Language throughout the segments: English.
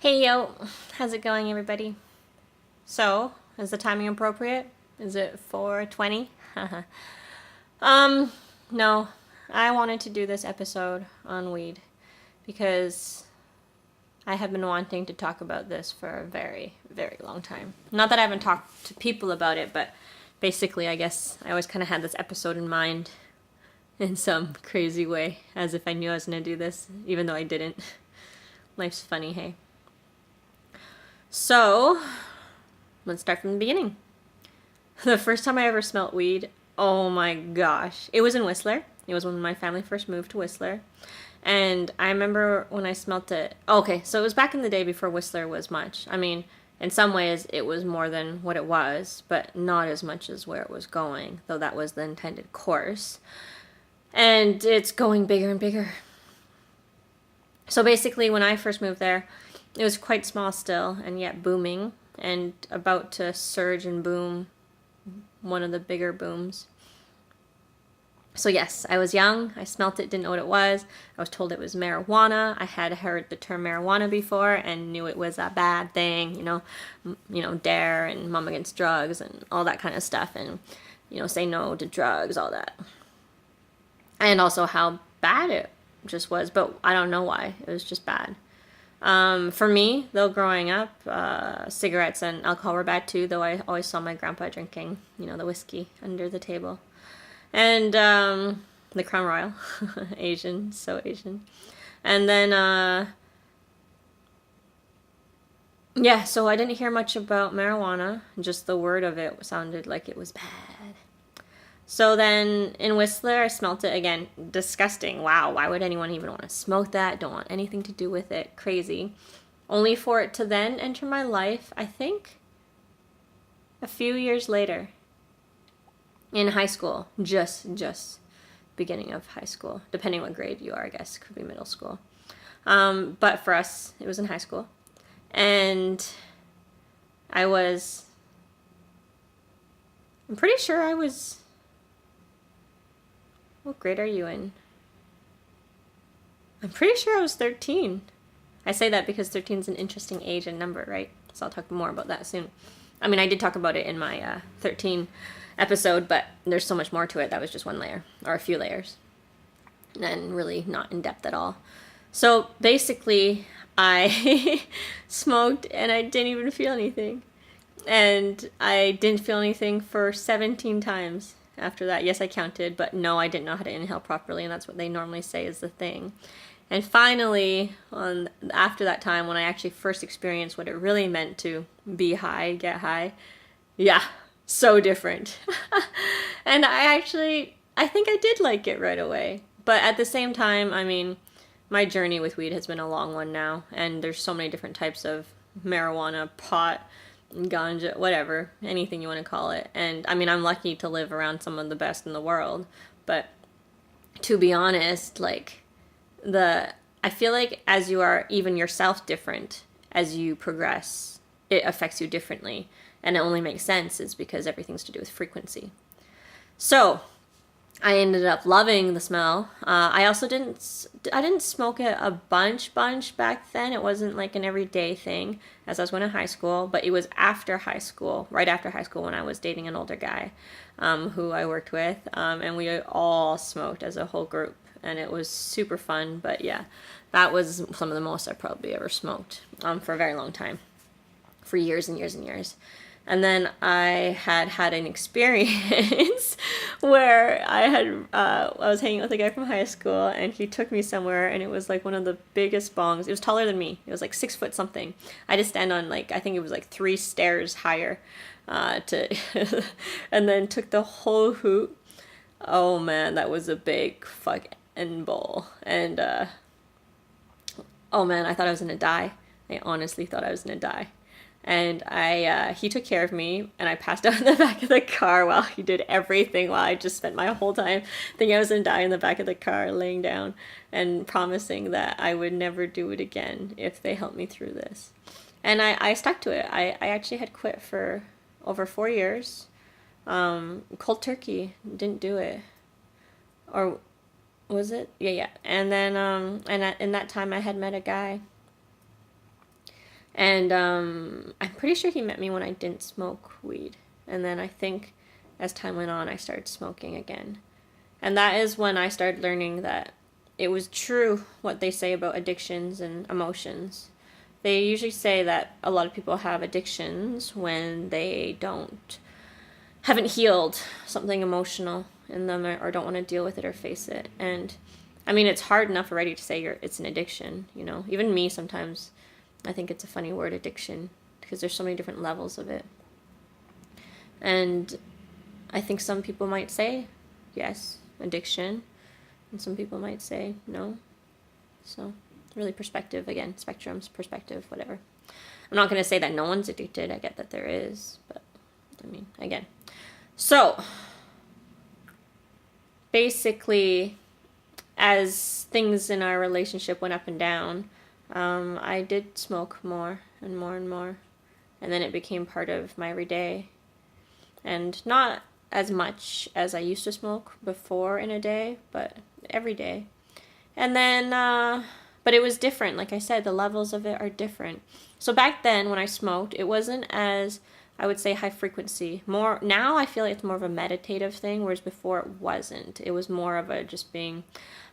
Hey yo, how's it going, everybody? So, is the timing appropriate? Is it 4:20? um, no. I wanted to do this episode on weed because I have been wanting to talk about this for a very, very long time. Not that I haven't talked to people about it, but basically, I guess I always kind of had this episode in mind in some crazy way, as if I knew I was going to do this, even though I didn't. Life's funny, hey? So, let's start from the beginning. The first time I ever smelt weed, oh my gosh. It was in Whistler. It was when my family first moved to Whistler. And I remember when I smelt it. Okay, so it was back in the day before Whistler was much. I mean, in some ways it was more than what it was, but not as much as where it was going, though that was the intended course. And it's going bigger and bigger. So basically, when I first moved there, it was quite small still, and yet booming, and about to surge and boom, one of the bigger booms. So yes, I was young, I smelt it, didn't know what it was. I was told it was marijuana. I had heard the term marijuana before and knew it was a bad thing, DARE and Mom Against Drugs and all that kind of stuff, and, say no to drugs, all that. And also how bad it just was, but I don't know why. It was just bad. For me, though, growing up, cigarettes and alcohol were bad too, though I always saw my grandpa drinking, the whiskey under the table. And the Crown Royal. Asian, so Asian. And then, yeah, so I didn't hear much about marijuana. Just the word of it sounded like it was bad. So then in Whistler, I smelt it again. Disgusting. Wow, why would anyone even want to smoke that? Don't want anything to do with it. Crazy. Only for it to then enter my life, I think, a few years later. In high school. Just beginning of high school. Depending what grade you are, I guess. Could be middle school. But for us, it was in high school. And I'm pretty sure I was... What grade are you in? I'm pretty sure I was 13. I say that because 13 is an interesting age and number, right? So I'll talk more about that soon. I mean, I did talk about it in my 13 episode, but there's so much more to it. That was just one layer, or a few layers. And really not in depth at all. So basically, I smoked and I didn't even feel anything. And I didn't feel anything for 17 times. After that, yes, I counted, but no, I didn't know how to inhale properly, and that's what they normally say is the thing. And finally, after that time, when I actually first experienced what it really meant to be high, get high, yeah, so different. And I think I did like it right away. But at the same time, I mean, my journey with weed has been a long one now, and there's so many different types of marijuana, pot, ganja, whatever, anything you want to call it. And I mean, I'm lucky to live around some of the best in the world, but to be honest, I feel like as you are even yourself different as you progress, it affects you differently, and it only makes sense is because everything's to do with frequency. So I ended up loving the smell. I also didn't smoke it a bunch back then. It wasn't like an everyday thing as I was going to high school, but it was after high school, right after high school when I was dating an older guy who I worked with, and we all smoked as a whole group, and it was super fun. But yeah, that was some of the most I probably ever smoked for a very long time, for years and years and years. And then I had an experience where I was hanging with a guy from high school, and he took me somewhere, and it was like one of the biggest bongs. It was taller than me. It was like 6 foot something. I had to stand on I think it was like 3 stairs higher, and then took the whole hoot. Oh man, that was a big fucking bowl. And oh man, I thought I was gonna die. I honestly thought I was gonna die. And he took care of me, and I passed out in the back of the car while he did everything, while I just spent my whole time thinking I was going to die in the back of the car, laying down, and promising that I would never do it again if they helped me through this. And I stuck to it. I actually had quit for over 4 years. Cold turkey, didn't do it. Or was it? Yeah. And then, in that time I had met a guy. And I'm pretty sure he met me when I didn't smoke weed. And then I think as time went on, I started smoking again. And that is when I started learning that it was true what they say about addictions and emotions. They usually say that a lot of people have addictions when they haven't healed something emotional in them, or don't want to deal with it or face it. And I mean, it's hard enough already to say it's an addiction, you know. Even me sometimes, I think it's a funny word, addiction, because there's so many different levels of it. And I think some people might say, yes, addiction, and some people might say no. So really perspective, again, spectrums, perspective, whatever. I'm not going to say that no one's addicted. I get that there is, but I mean, again. So basically, as things in our relationship went up and down, I did smoke more and more and more. And then it became part of my everyday. And not as much as I used to smoke before in a day, but every day. And then, but it was different. Like I said, the levels of it are different. So back then when I smoked, it wasn't as, I would say, high frequency. More now I feel like it's more of a meditative thing, whereas before it wasn't. It was more of a just being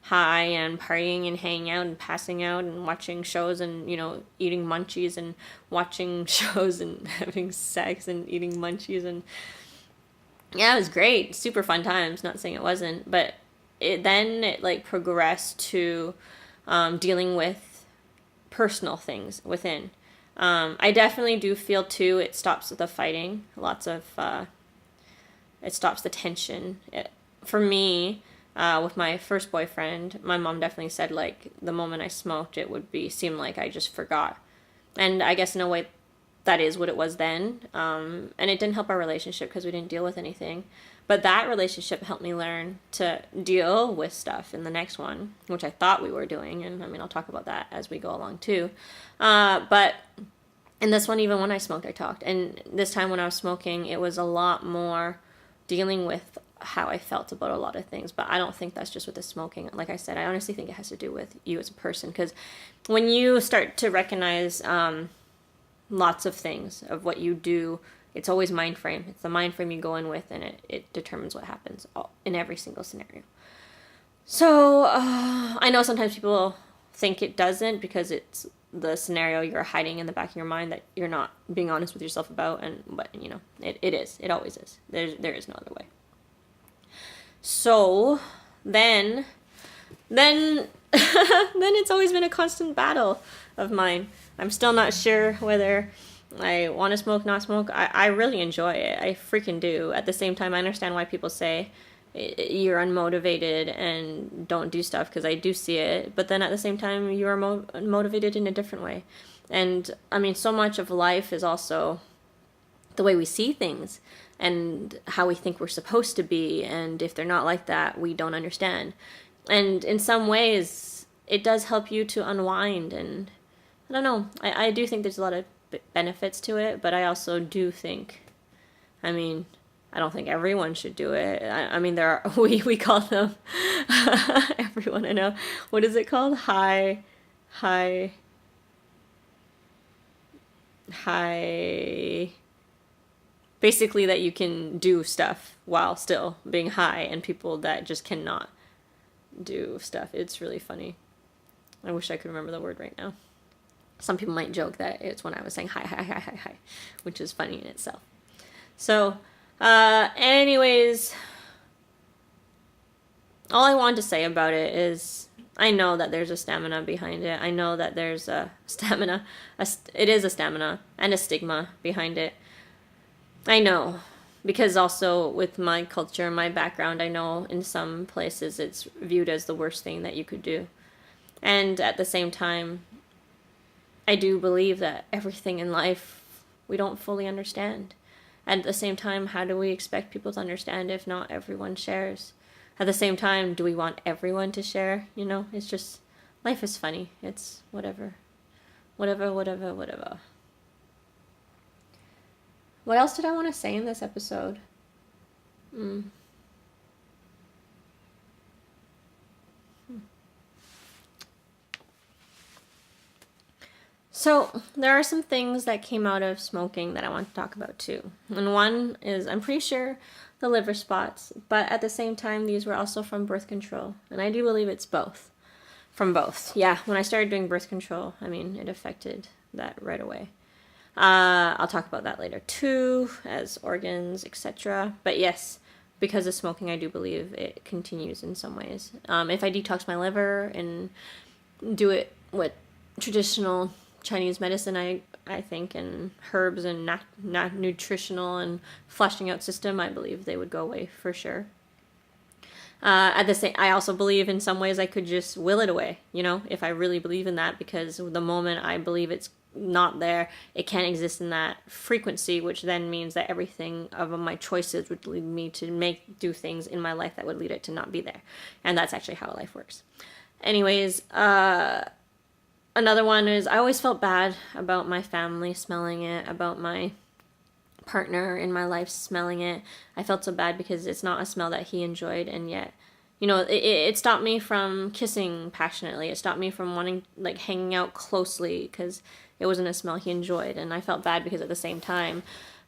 high and partying and hanging out and passing out and watching shows and, you know, eating munchies and watching shows and having sex and eating munchies. And yeah, it was great. Super fun times. Not saying it wasn't, but it like progressed to dealing with personal things within. I definitely do feel too it stops the fighting. It stops the tension. For me, with my first boyfriend, my mom definitely said like the moment I smoked, it would seem like I just forgot. And I guess in a way that is what it was then. And it didn't help our relationship because we didn't deal with anything. But that relationship helped me learn to deal with stuff in the next one, which I thought we were doing. And I mean, I'll talk about that as we go along too. But in this one, even when I smoked, I talked. And this time when I was smoking, it was a lot more dealing with how I felt about a lot of things. But I don't think that's just with the smoking. Like I said, I honestly think it has to do with you as a person. Because when you start to recognize lots of things of what you do, it's always mind frame. It's the mind frame you go in with, and it determines what happens in every single scenario. So I know sometimes people think it doesn't because it's the scenario you're hiding in the back of your mind that you're not being honest with yourself about, but you know it is. It always is. There is no other way. So then then it's always been a constant battle of mine. I'm still not sure whether I want to smoke, not smoke. I really enjoy it. I freaking do. At the same time, I understand why people say you're unmotivated and don't do stuff, because I do see it. But then at the same time, you are motivated in a different way. And I mean, so much of life is also the way we see things and how we think we're supposed to be. And if they're not like that, we don't understand. And in some ways, it does help you to unwind. And I don't know. I do think there's a lot of benefits to it, but I also do think, I mean, I don't think everyone should do it. I mean, there are, we call them, everyone I know, what is it called? High, basically that you can do stuff while still being high, and people that just cannot do stuff. It's really funny. I wish I could remember the word right now. Some people might joke that it's when I was saying hi, which is funny in itself. So, anyways, all I want to say about it is I know that there's a stamina behind it. I know that there's a stamina. It is a stamina and a stigma behind it. I know. Because also with my culture, my background, I know in some places it's viewed as the worst thing that you could do. And at the same time, I do believe that everything in life we don't fully understand. At the same time, how do we expect people to understand if not everyone shares? At the same time, do we want everyone to share? You know, it's just, life is funny. It's whatever. What else did I want to say in this episode? So there are some things that came out of smoking that I want to talk about too. And one is, I'm pretty sure, the liver spots, but at the same time, these were also from birth control. And I do believe it's both. From both. Yeah, when I started doing birth control, I mean, it affected that right away. I'll talk about that later too, as organs, etc. But yes, because of smoking, I do believe it continues in some ways. If I detox my liver and do it with traditional Chinese medicine, I think, and herbs and nutritional and flushing out system, I believe they would go away for sure. At the same, I also believe in some ways I could just will it away, you know, if I really believe in that, because the moment I believe it's not there, it can't exist in that frequency, which then means that everything of my choices would lead me to do things in my life that would lead it to not be there. And that's actually how life works. Anyways, another one is, I always felt bad about my family smelling it, about my partner in my life smelling it. I felt so bad because it's not a smell that he enjoyed, and yet, you know, it stopped me from kissing passionately. It stopped me from wanting, like, hanging out closely because it wasn't a smell he enjoyed. And I felt bad because at the same time,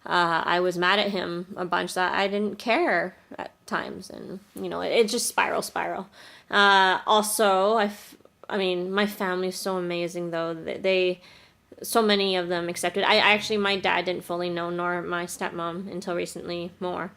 I was mad at him a bunch that I didn't care at times. And, you know, it just spiral. Also, I mean, my family's so amazing, though. So many of them accepted. My dad didn't fully know, nor my stepmom until recently more.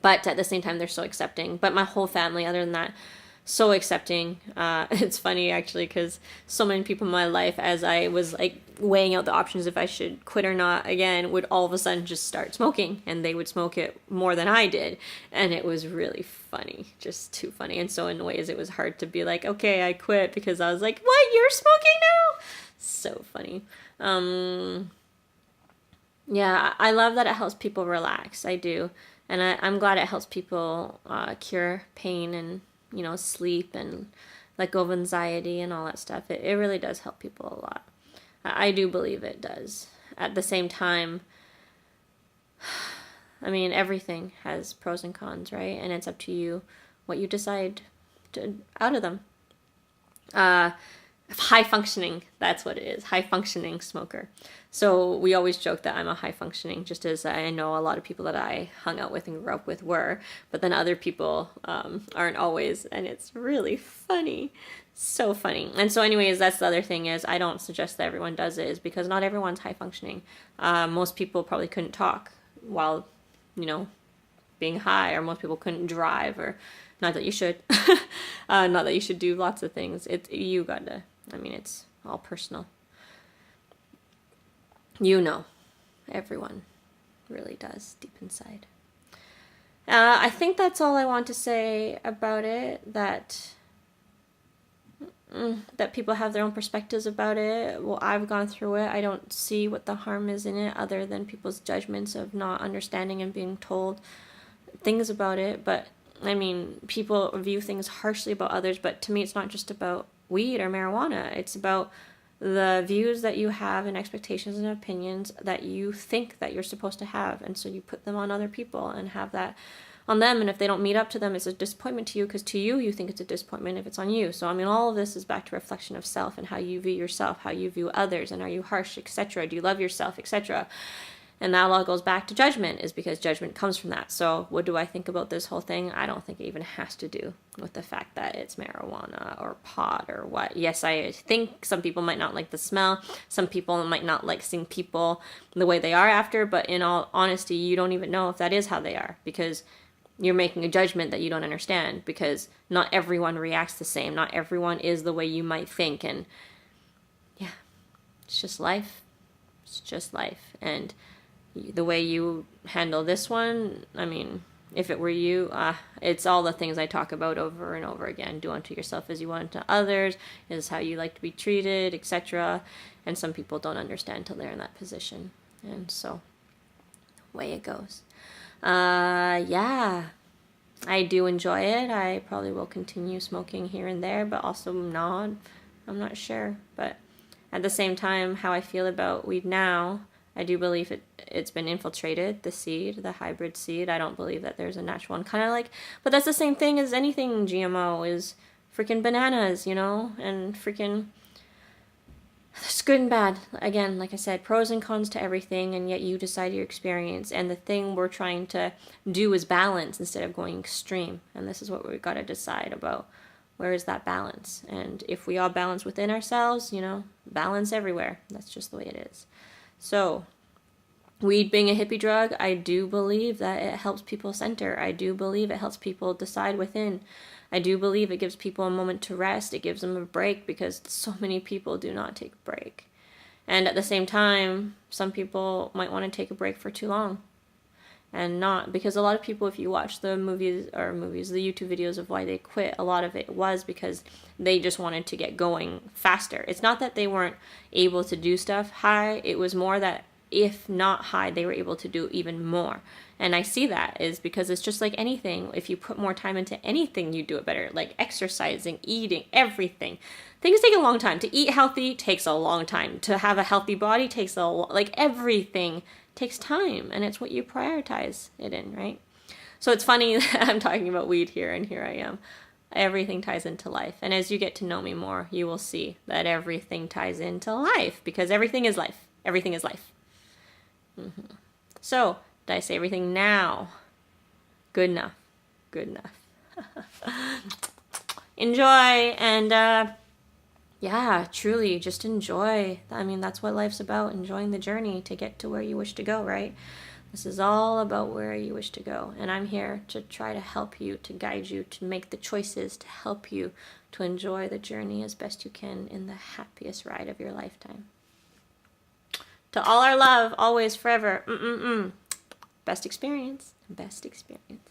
But at the same time, they're so accepting. But my whole family, other than that, so accepting. It's funny, actually, because so many people in my life, as I was, like, weighing out the options if I should quit or not, again, would all of a sudden just start smoking. And they would smoke it more than I did. And it was really funny. Just too funny. And so in ways, it was hard to be like, okay, I quit. Because I was like, what? You're smoking now? So funny. Yeah, I love that it helps people relax. I do. And I'm glad it helps people cure pain and, you know, sleep and let go of anxiety and all that stuff. It really does help people a lot. I do believe it does. At the same time, I mean, everything has pros and cons, right? And it's up to you what you decide out of them. High functioning, that's what it is. High functioning smoker. So we always joke that I'm a high functioning, just as I know a lot of people that I hung out with and grew up with were, but then other people aren't always, and it's really funny. So funny. And so anyways, that's the other thing, is I don't suggest that everyone does it, is because not everyone's high functioning. Most people probably couldn't talk while, you know, being high, or most people couldn't drive, or not that you should. Not that you should do lots of things. You gotta, I mean, it's all personal. You know, everyone really does deep inside. I think that's all I want to say about it, that people have their own perspectives about it. Well, I've gone through it. I don't see what the harm is in it, other than people's judgments of not understanding and being told things about it. But I mean, people view things harshly about others, but to me, it's not just about weed or marijuana. It's about the views that you have and expectations and opinions that you think that you're supposed to have. And so you put them on other people and have that on them. And if they don't meet up to them, it's a disappointment to you, because to you, you think it's a disappointment if it's on you. So, I mean, all of this is back to reflection of self and how you view yourself, how you view others, and are you harsh, etc. Do you love yourself, etc. And that all goes back to judgment, is because judgment comes from that. So what do I think about this whole thing? I don't think it even has to do with the fact that it's marijuana or pot or what. Yes, I think some people might not like the smell. Some people might not like seeing people the way they are after. But in all honesty, you don't even know if that is how they are, because you're making a judgment that you don't understand, because not everyone reacts the same. Not everyone is the way you might think. And yeah, it's just life. It's just life. And the way you handle this one, I mean, if it were you, it's all the things I talk about over and over again. Do unto yourself as you want unto others, is how you like to be treated, etc. And some people don't understand until they're in that position. And so, away it goes. Yeah, I do enjoy it. I probably will continue smoking here and there, but also not. I'm not sure. But at the same time, how I feel about weed now, I do believe it's been infiltrated, the seed, the hybrid seed. I don't believe that there's a natural one. Kind of like, but that's the same thing as anything GMO is freaking bananas, you know? And freaking, there's it's good and bad. Again, like I said, pros and cons to everything, and yet you decide your experience. And the thing we're trying to do is balance instead of going extreme. And this is what we've got to decide about. Where is that balance? And if we all balance within ourselves, balance everywhere. That's just the way it is. So, weed being a hippie drug, I do believe that it helps people center. I do believe it helps people decide within. I do believe it gives people a moment to rest. It gives them a break, because so many people do not take a break. And at the same time, some people might want to take a break for too long. And not, because a lot of people, if you watch the the YouTube videos of why they quit, a lot of it was because they just wanted to get going faster. It's not that they weren't able to do stuff high, it was more that if not high, they were able to do even more. And I see that is because it's just like anything. If you put more time into anything, you do it better. Like exercising, eating, everything. Things take a long time. To eat healthy takes a long time. To have a healthy body takes everything takes time. And it's what you prioritize it in, right? So it's funny that I'm talking about weed here, and here I am. Everything ties into life. And as you get to know me more, you will see that everything ties into life, because everything is life. Everything is life. Mm-hmm. So, did I say everything now? Good enough. Good enough. Enjoy, and truly just enjoy. I mean, that's what life's about, enjoying the journey to get to where you wish to go, right? This is all about where you wish to go, and I'm here to try to help you, to guide you, to make the choices, to help you to enjoy the journey as best you can in the happiest ride of your lifetime. To all our love, always, forever. Best experience. Best experience.